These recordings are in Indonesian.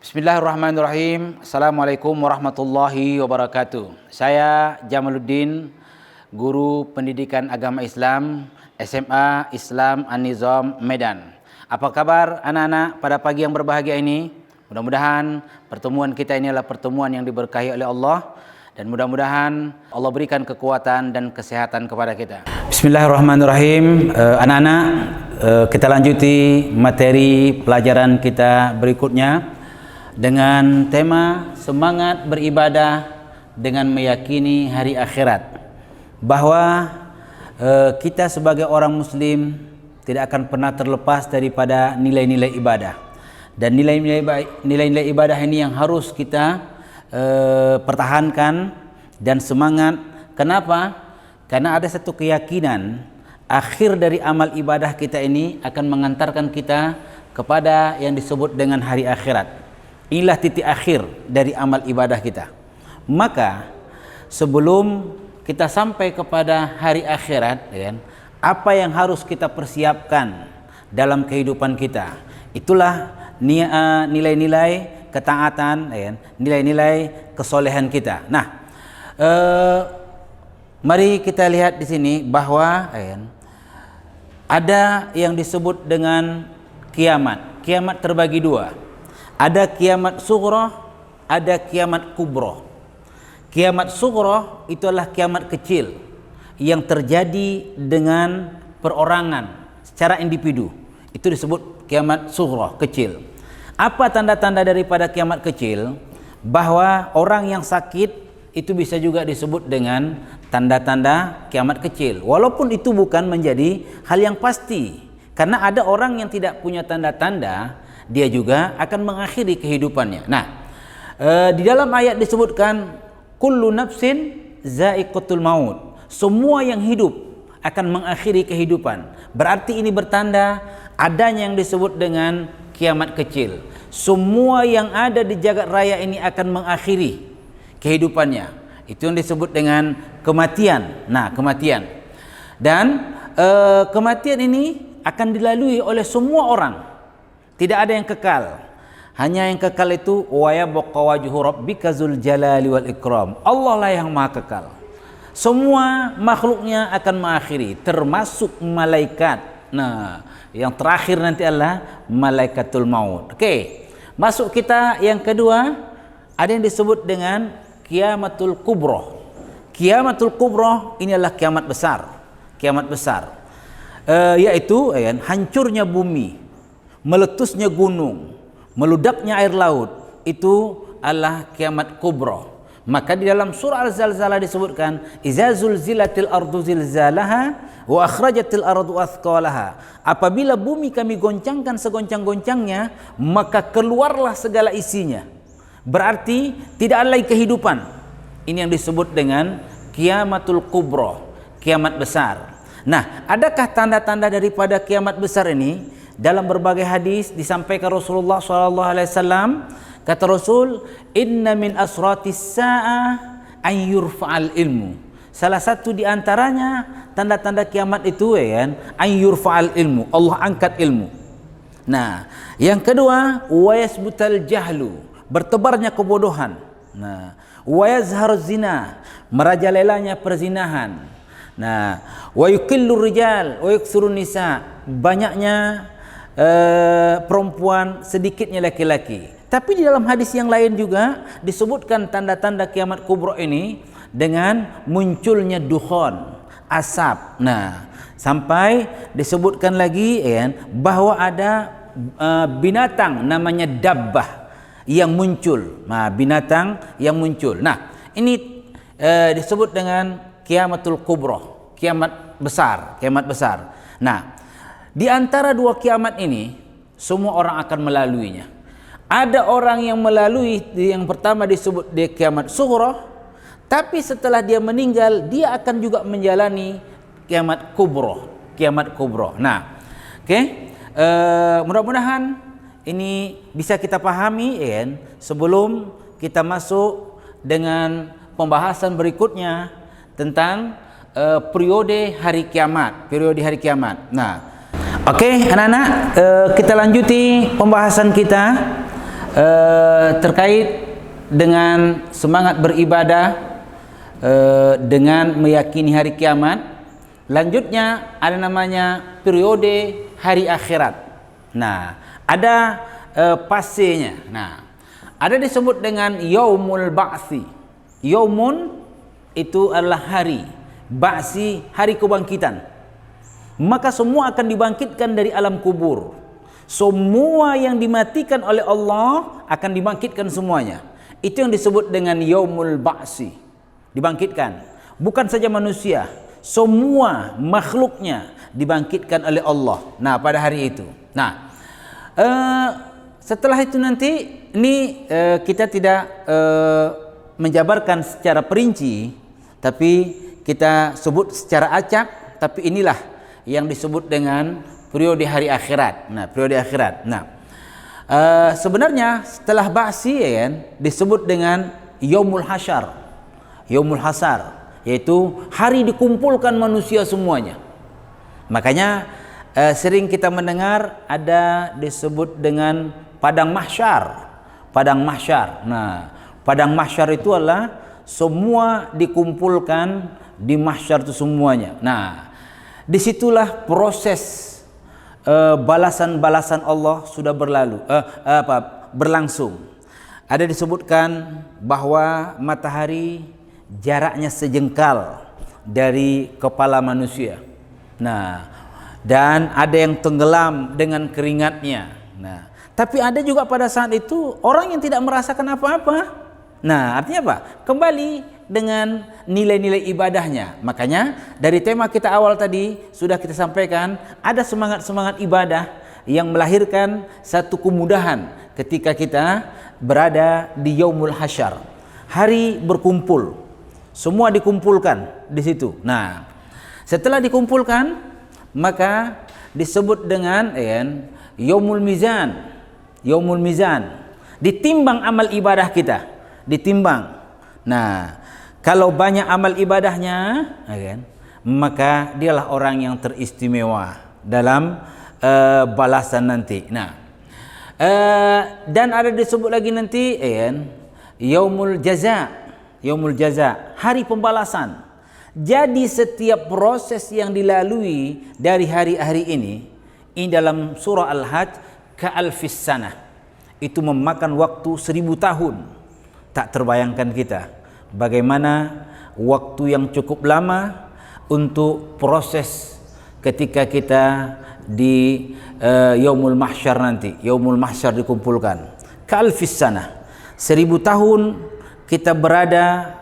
Bismillahirrahmanirrahim. Assalamualaikum warahmatullahi wabarakatuh. Saya Jamaluddin, guru pendidikan agama Islam SMA Islam An-Nizam Medan. Apa kabar anak-anak pada pagi yang berbahagia ini? Mudah-mudahan pertemuan kita ini adalah pertemuan yang diberkahi oleh Allah, dan mudah-mudahan Allah berikan kekuatan dan kesehatan kepada kita. Bismillahirrahmanirrahim. Anak-anak, kita lanjuti materi pelajaran kita berikutnya dengan tema semangat beribadah dengan meyakini hari akhirat. Bahwa kita sebagai orang muslim tidak akan pernah terlepas daripada nilai-nilai ibadah. Dan nilai-nilai ibadah ini yang harus kita pertahankan dan semangat. Kenapa? Karena ada satu keyakinan akhir dari amal ibadah kita ini akan mengantarkan kita kepada yang disebut dengan hari akhirat. Inilah titik akhir dari amal ibadah kita. Maka sebelum kita sampai kepada hari akhirat, apa yang harus kita persiapkan dalam kehidupan kita? Itulah nilai-nilai ketaatan, nilai-nilai kesolehan kita. Nah, mari kita lihat di sini bahwa ada yang disebut dengan kiamat. Kiamat terbagi dua. Ada kiamat sughra, ada kiamat kubra. Kiamat sughra itu adalah kiamat kecil yang terjadi dengan perorangan secara individu. Itu disebut kiamat sughra, kecil. Apa tanda-tanda daripada kiamat kecil? Bahwa orang yang sakit itu bisa juga disebut dengan tanda-tanda kiamat kecil. Walaupun itu bukan menjadi hal yang pasti. Karena ada orang yang tidak punya tanda-tanda, dia juga akan mengakhiri kehidupannya. Nah, di dalam ayat disebutkan kullu nafsin za'iqatul maut. Semua yang hidup akan mengakhiri kehidupan. Berarti ini bertanda adanya yang disebut dengan kiamat kecil. Semua yang ada di jagat raya ini akan mengakhiri kehidupannya. Itu yang disebut dengan kematian. Nah, kematian. Dan kematian ini akan dilalui oleh semua orang. Tidak ada yang kekal. Hanya yang kekal itu wa yabqa wajhu rabbika dzul jalali wal ikram. Allah lah yang maha kekal. Semua makhluknya akan mengakhiri, termasuk malaikat. Nah, yang terakhir nanti adalah malaikatul maut. Oke. Masuk kita yang kedua, ada yang disebut dengan kiamatul kubra. Kiamatul kubra ini adalah kiamat besar. Kiamat besar. Yaitu hancurnya bumi, meletusnya gunung, meludaknya air laut. Itu adalah kiamat kubra. Maka di dalam surah Al-Zalzalah disebutkan iza zulzilatil ardu zilzalaha wa akhrajatil ardu athqalaha. Apabila bumi kami goncangkan segoncang-goncangnya, maka keluarlah segala isinya. Berarti tidak ada lagi kehidupan. Ini yang disebut dengan kiamatul kubra, kiamat besar. Nah, adakah tanda-tanda daripada kiamat besar ini? Dalam berbagai hadis disampaikan Rasulullah SAW, kata Rasul, inna min asratis sa'ah an yurfa'al ilmu. Salah satu di antaranya tanda-tanda kiamat itu an yurfa'al ilmu, Allah angkat ilmu. Nah, yang kedua, wa yasbutal jahlu, bertebarnya kebodohan. Nah, wa yazharuz zina, merajalelanya perzinahan. Nah, wa yuqillu rijal wa yuksirun nisa, banyaknya perempuan, sedikitnya laki-laki. Tapi di dalam hadis yang lain juga disebutkan tanda-tanda kiamat kubra ini dengan munculnya dukhon, asap. Nah, sampai disebutkan lagi bahwa ada binatang namanya dabbah yang muncul. Nah, binatang yang muncul. Nah, ini disebut dengan kiamatul kubra, kiamat besar, kiamat besar. Nah, di antara dua kiamat ini semua orang akan melaluinya. Ada orang yang melalui yang pertama disebut dia kiamat sughra, tapi setelah dia meninggal dia akan juga menjalani kiamat kubra, kiamat kubra. Nah, mudah-mudahan ini bisa kita pahami sebelum kita masuk dengan pembahasan berikutnya tentang periode hari kiamat, periode hari kiamat. Nah, oke, anak-anak, kita lanjuti pembahasan kita terkait dengan semangat beribadah dengan meyakini hari kiamat. Lanjutnya ada namanya periode hari akhirat. Nah, ada pasenya. Nah, ada disebut dengan yaumul ba'si. Yaumun itu adalah hari, ba'si hari kebangkitan. Maka semua akan dibangkitkan dari alam kubur. Semua yang dimatikan oleh Allah akan dibangkitkan semuanya. Itu yang disebut dengan yaumul ba'si, dibangkitkan. Bukan saja manusia, semua makhluknya dibangkitkan oleh Allah. Nah, pada hari itu. Nah, setelah itu nanti ini kita tidak menjabarkan secara perinci, tapi kita sebut secara acak. Tapi inilah yang disebut dengan periode hari akhirat. Nah, periode akhirat. Nah, sebenarnya setelah ba'si ya kan, disebut dengan yaumul hasyar. Yaumul hasar, yaitu hari dikumpulkan manusia semuanya. Makanya sering kita mendengar ada disebut dengan padang mahsyar. Padang mahsyar. Nah, padang mahsyar itu adalah semua dikumpulkan di mahsyar itu semuanya. Nah, disitulah proses balasan-balasan Allah sudah berlangsung. Ada disebutkan bahwa matahari jaraknya sejengkal dari kepala manusia. Nah, dan ada yang tenggelam dengan keringatnya. Nah, tapi ada juga pada saat itu orang yang tidak merasakan apa-apa. Nah, artinya apa? Kembali dengan nilai-nilai ibadahnya. Makanya dari tema kita awal tadi sudah kita sampaikan, ada semangat-semangat ibadah yang melahirkan satu kemudahan ketika kita berada di yaumul hasyar. Hari berkumpul. Semua dikumpulkan di situ. Nah, setelah dikumpulkan maka disebut dengan yaumul mizan. Yaumul mizan. Ditimbang amal ibadah kita, ditimbang. Nah, kalau banyak amal ibadahnya, maka dialah orang yang teristimewa dalam balasan nanti. Nah, dan ada disebut lagi nanti yaumul jaza. Yaumul jaza, hari pembalasan. Jadi setiap proses yang dilalui dari hari-hari ini dalam surah Al-Hajj ka'alfis sanah, itu memakan waktu 1000 tahun. Tak terbayangkan kita bagaimana waktu yang cukup lama untuk proses ketika kita di yaumul mahsyar nanti. Yaumul mahsyar dikumpulkan. Ka'alfis sanah, 1000 tahun kita berada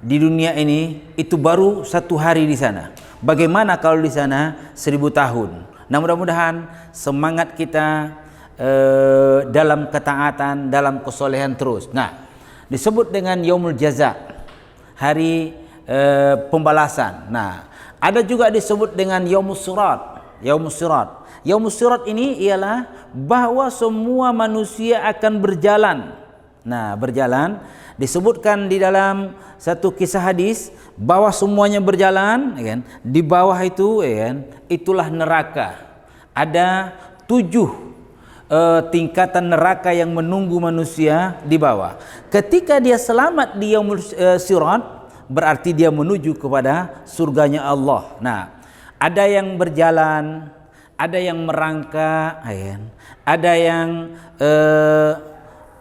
di dunia ini, itu baru 1 hari di sana. Bagaimana kalau di sana 1000 tahun? Nah, mudah-mudahan semangat kita dalam ketaatan, dalam kesolehan terus. Nah, disebut dengan yaumul jaza, hari pembalasan. Nah, ada juga disebut dengan yaumus surat. Yaumus surat. Yaumus surat ini ialah bahwa semua manusia akan berjalan. Nah, berjalan disebutkan di dalam satu kisah hadis bahwa semuanya berjalan, di bawah itu itulah neraka. Ada 7 tingkatan neraka yang menunggu manusia di bawah. Ketika dia selamat di yaumul sirat, berarti dia menuju kepada surganya Allah. Nah, ada yang berjalan, ada yang merangkak, ada yang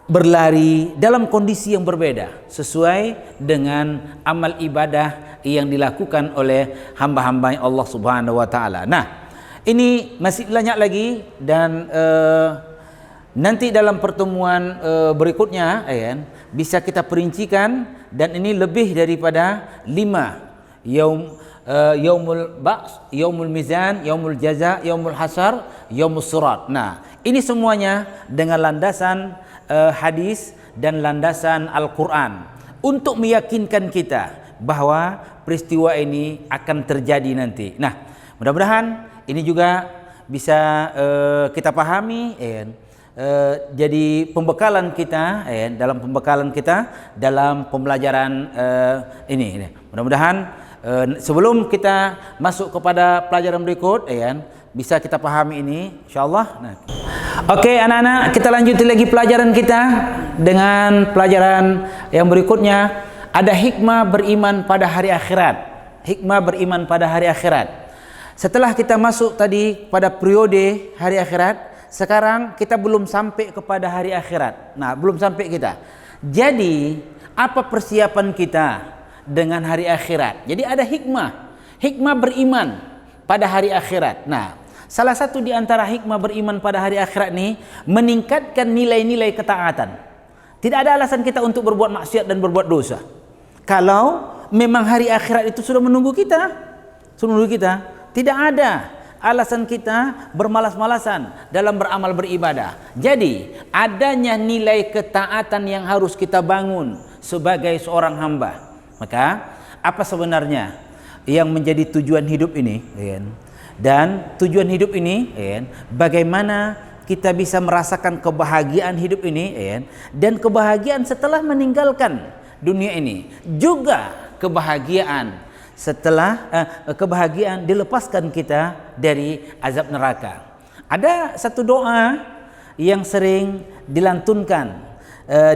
berlari dalam kondisi yang berbeda sesuai dengan amal ibadah yang dilakukan oleh hamba-hamba Allah Subhanahu wa taala. Nah, ini masih banyak lagi dan nanti dalam pertemuan berikutnya bisa kita perincikan, dan ini lebih daripada 5 yaumul ba's, yaumul mizan, yaumul jaza, yaumul hasar, yaumus surat. Nah, ini semuanya dengan landasan hadis dan landasan Al-Quran untuk meyakinkan kita bahwa peristiwa ini akan terjadi nanti. Nah, mudah-mudahan ini juga bisa kita pahami, jadi pembekalan kita, dalam pembekalan kita dalam pembelajaran ini. Mudah-mudahan sebelum kita masuk kepada pelajaran berikut, Bisa kita pahami ini insyaallah. Nah. Oke, anak-anak, kita lanjutin lagi pelajaran kita dengan pelajaran yang berikutnya. Ada hikmah beriman pada hari akhirat. Hikmah beriman pada hari akhirat. Setelah kita masuk tadi pada periode hari akhirat, sekarang kita belum sampai kepada hari akhirat. Nah, belum sampai kita. Jadi, apa persiapan kita dengan hari akhirat? Jadi ada hikmah beriman pada hari akhirat. Nah, salah satu di antara hikmah beriman pada hari akhirat ini meningkatkan nilai-nilai ketaatan. Tidak ada alasan kita untuk berbuat maksiat dan berbuat dosa. Kalau memang hari akhirat itu sudah menunggu kita, tidak ada alasan kita bermalas-malasan dalam beramal beribadah. Jadi, adanya nilai ketaatan yang harus kita bangun sebagai seorang hamba. Maka, apa sebenarnya yang menjadi tujuan hidup ini? Dan tujuan hidup ini, bagaimana kita bisa merasakan kebahagiaan hidup ini, dan kebahagiaan setelah meninggalkan dunia ini, juga kebahagiaan setelah kebahagiaan dilepaskan kita dari azab neraka. Ada satu doa yang sering dilantunkan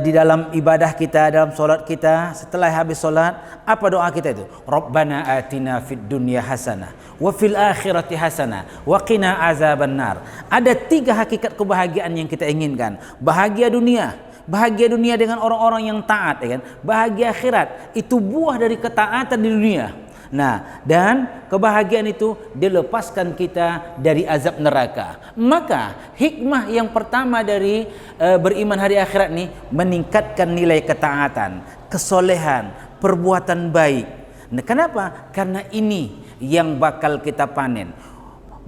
di dalam ibadah kita, dalam solat kita. Setelah habis solat, apa doa kita itu? Rabbana atina fid dunya hasanah wa fil akhirati hasanah wa qina azabannar. Ada 3 hakikat kebahagiaan yang kita inginkan. Bahagia dunia dengan orang-orang yang taat, kan? Bahagia akhirat itu buah dari ketaatan di dunia. Nah, dan kebahagiaan itu dilepaskan kita dari azab neraka. Maka hikmah yang pertama dari beriman hari akhirat ini meningkatkan nilai ketaatan, kesolehan, perbuatan baik. Nah, kenapa? Karena ini yang bakal kita panen.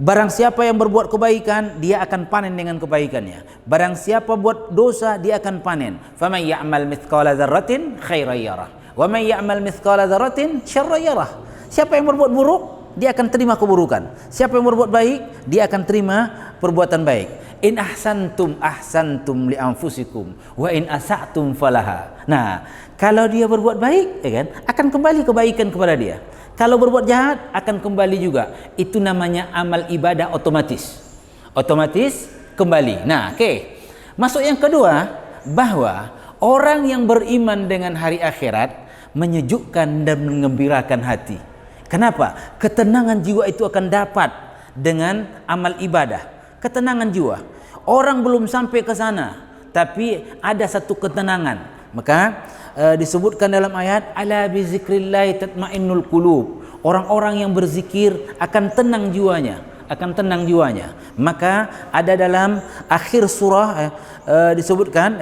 Barang siapa yang berbuat kebaikan, dia akan panen dengan kebaikannya. Barang siapa buat dosa, dia akan panen. Faman ya'mal mithqala dzarratin khairan yarah, wa man ya'mal mithqala dzarratin syarran yarah. Siapa yang berbuat buruk, dia akan terima keburukan. Siapa yang berbuat baik, dia akan terima perbuatan baik. In ahsantum ahsantum li anfusikum wa in asa'tum falaha. Nah, kalau dia berbuat baik, akan kembali kebaikan kepada dia. Kalau berbuat jahat akan kembali juga. Itu namanya amal ibadah otomatis. Otomatis kembali. Nah, masuk yang kedua, bahwa orang yang beriman dengan hari akhirat menyejukkan dan mengembirakan hati. Kenapa? Ketenangan jiwa itu akan dapat dengan amal ibadah. Ketenangan jiwa. Orang belum sampai ke sana, tapi ada satu ketenangan. Maka disebutkan dalam ayat, ala bi zikrillah tatmainnul qulub. Orang-orang yang berzikir akan tenang jiwanya, Maka ada dalam akhir surah disebutkan,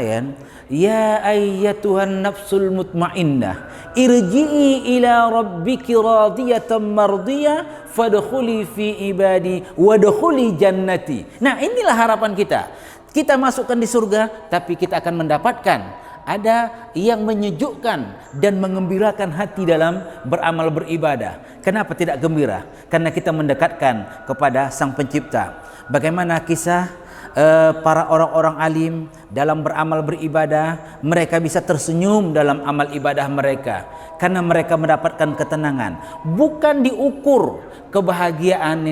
ya ayyatuhan nafsul mutmainnah irji'i ila rabbiki radiyatan mardiyah fadkhuli fi ibadi wadkhuli jannati. Nah, inilah harapan kita. Kita masukkan di surga, tapi kita akan mendapatkan ada yang menyejukkan dan mengembirakan hati dalam beramal beribadah. Kenapa tidak gembira? Karena kita mendekatkan kepada Sang Pencipta. Bagaimana kisah para orang-orang alim dalam beramal beribadah, mereka bisa tersenyum dalam amal ibadah mereka karena mereka mendapatkan ketenangan. Bukan diukur kebahagiaan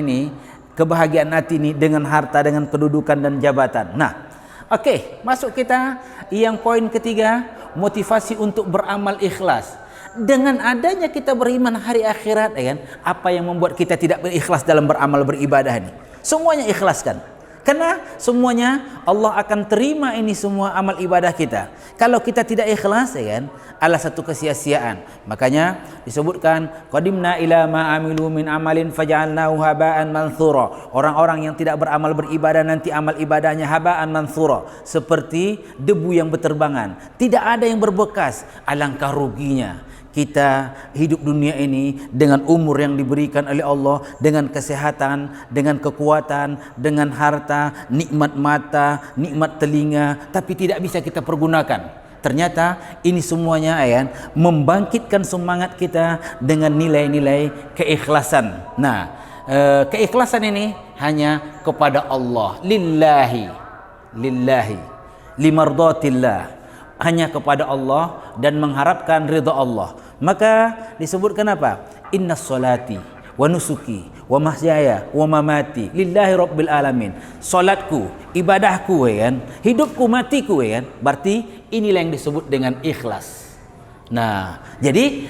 hati ini dengan harta, dengan kedudukan dan jabatan. Nah, masuk kita yang poin ketiga, motivasi untuk beramal ikhlas. Dengan adanya kita beriman hari akhirat, apa yang membuat kita tidak berikhlas dalam beramal beribadah ini? Semuanya ikhlaskan. Karena semuanya Allah akan terima ini semua amal ibadah kita. Kalau kita tidak ikhlas, adalah satu kesia-siaan. Makanya disebutkan qadimna ila ma amilu min amalin faj'alnahu haba'an manthura. Orang-orang yang tidak beramal beribadah nanti amal ibadahnya haba'an manthura, seperti debu yang berterbangan, tidak ada yang berbekas. Alangkah ruginya kita hidup dunia ini dengan umur yang diberikan oleh Allah, dengan kesehatan, dengan kekuatan, dengan harta, nikmat mata, nikmat telinga, tapi tidak bisa kita pergunakan. Ternyata ini semuanya membangkitkan semangat kita dengan nilai-nilai keikhlasan. Nah, keikhlasan ini hanya kepada Allah, lillahi limardatillah, hanya kepada Allah dan mengharapkan ridha Allah. Maka disebutkan apa? Innas salati wa nusuki wa mahyaya wa mamati lillahi rabbil alamin. Salatku, ibadahku ya kan, hidupku matiku ya kan. Berarti inilah yang disebut dengan ikhlas. Nah, jadi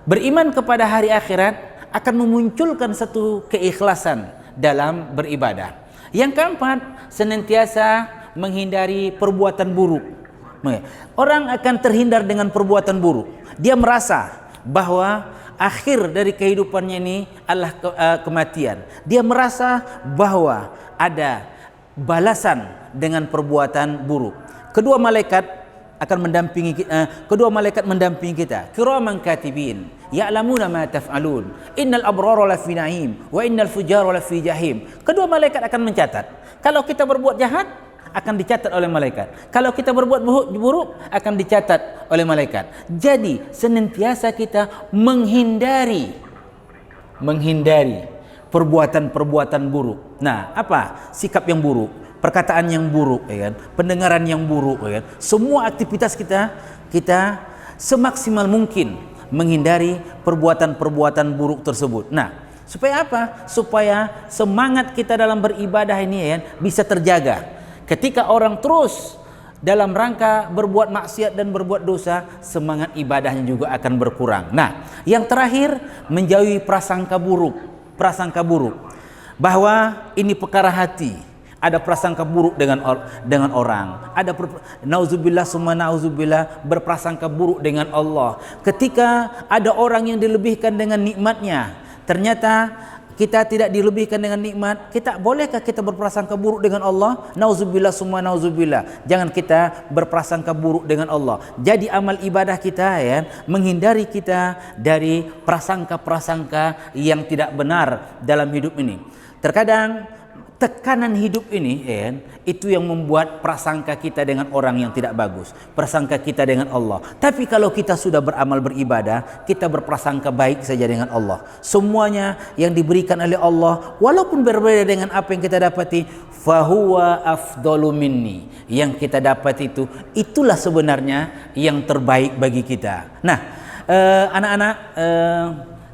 beriman kepada hari akhirat akan memunculkan satu keikhlasan dalam beribadah. Yang keempat, senantiasa menghindari perbuatan buruk. Orang akan terhindar dengan perbuatan buruk. Dia merasa bahwa akhir dari kehidupannya ini adalah kematian. Dia merasa bahwa ada balasan dengan perbuatan buruk. Kedua malaikat mendampingi kita. Kiraman katibin ya'lamuna ma taf'alun. Innal abrara lafi na'im wa innal fujara lafi jahim. Kedua malaikat akan mencatat. Kalau kita berbuat jahat, akan dicatat oleh malaikat. Kalau kita berbuat buruk, akan dicatat oleh malaikat. Jadi senantiasa kita menghindari perbuatan-perbuatan buruk. Nah, apa sikap yang buruk, perkataan yang buruk, ya kan? Pendengaran yang buruk, ya kan? Semua aktivitas kita semaksimal mungkin menghindari perbuatan-perbuatan buruk tersebut. Nah, supaya apa? Supaya semangat kita dalam beribadah ini ya kan, bisa terjaga. Ketika orang terus dalam rangka berbuat maksiat dan berbuat dosa, semangat ibadahnya juga akan berkurang. Nah, yang terakhir, menjauhi prasangka buruk. Bahwa ini perkara hati. Ada prasangka buruk dengan orang. Ada nauzubillah summa nauzubillah, berprasangka buruk dengan Allah. Ketika ada orang yang dilebihkan dengan nikmatnya, ternyata kita tidak dilebihkan dengan nikmat, bolehkah kita berprasangka buruk dengan Allah? Nauzubillah summa nauzubillah. Jangan kita berprasangka buruk dengan Allah. Jadi amal ibadah kita ya, menghindari kita dari prasangka-prasangka yang tidak benar dalam hidup ini. Terkadang tekanan hidup ini ya, itu yang membuat prasangka kita dengan orang yang tidak bagus, prasangka kita dengan Allah. Tapi kalau kita sudah beramal beribadah, kita berprasangka baik saja dengan Allah. Semuanya yang diberikan oleh Allah, walaupun berbeda dengan apa yang kita dapati, fahuwa afdalu minni. Yang kita dapat itulah sebenarnya yang terbaik bagi kita. Nah, anak-anak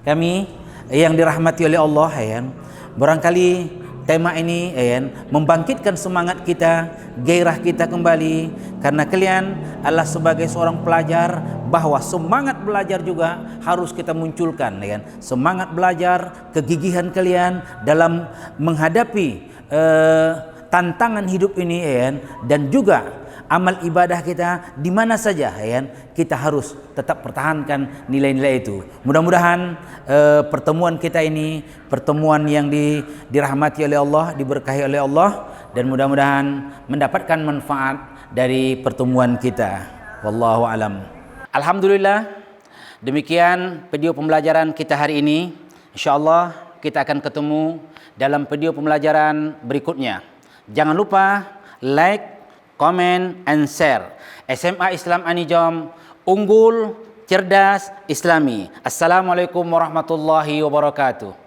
kami yang dirahmati oleh Allah ya, barangkali tema ini membangkitkan semangat kita, gairah kita kembali, karena kalian adalah sebagai seorang pelajar, bahwa semangat belajar juga harus kita munculkan ya. Semangat belajar, kegigihan kalian dalam menghadapi tantangan hidup ini ya, dan juga amal ibadah kita di mana saja ya, kita harus tetap pertahankan nilai-nilai itu. Mudah-mudahan pertemuan kita ini pertemuan yang dirahmati oleh Allah, diberkahi oleh Allah, dan mudah-mudahan mendapatkan manfaat dari pertemuan kita. Wallahu alam. Alhamdulillah, demikian video pembelajaran kita hari ini. Insyaallah kita akan ketemu dalam video pembelajaran berikutnya. Jangan lupa like, comment, and share. SMA Islam Anijom, unggul, cerdas, Islami. Assalamualaikum warahmatullahi wabarakatuh.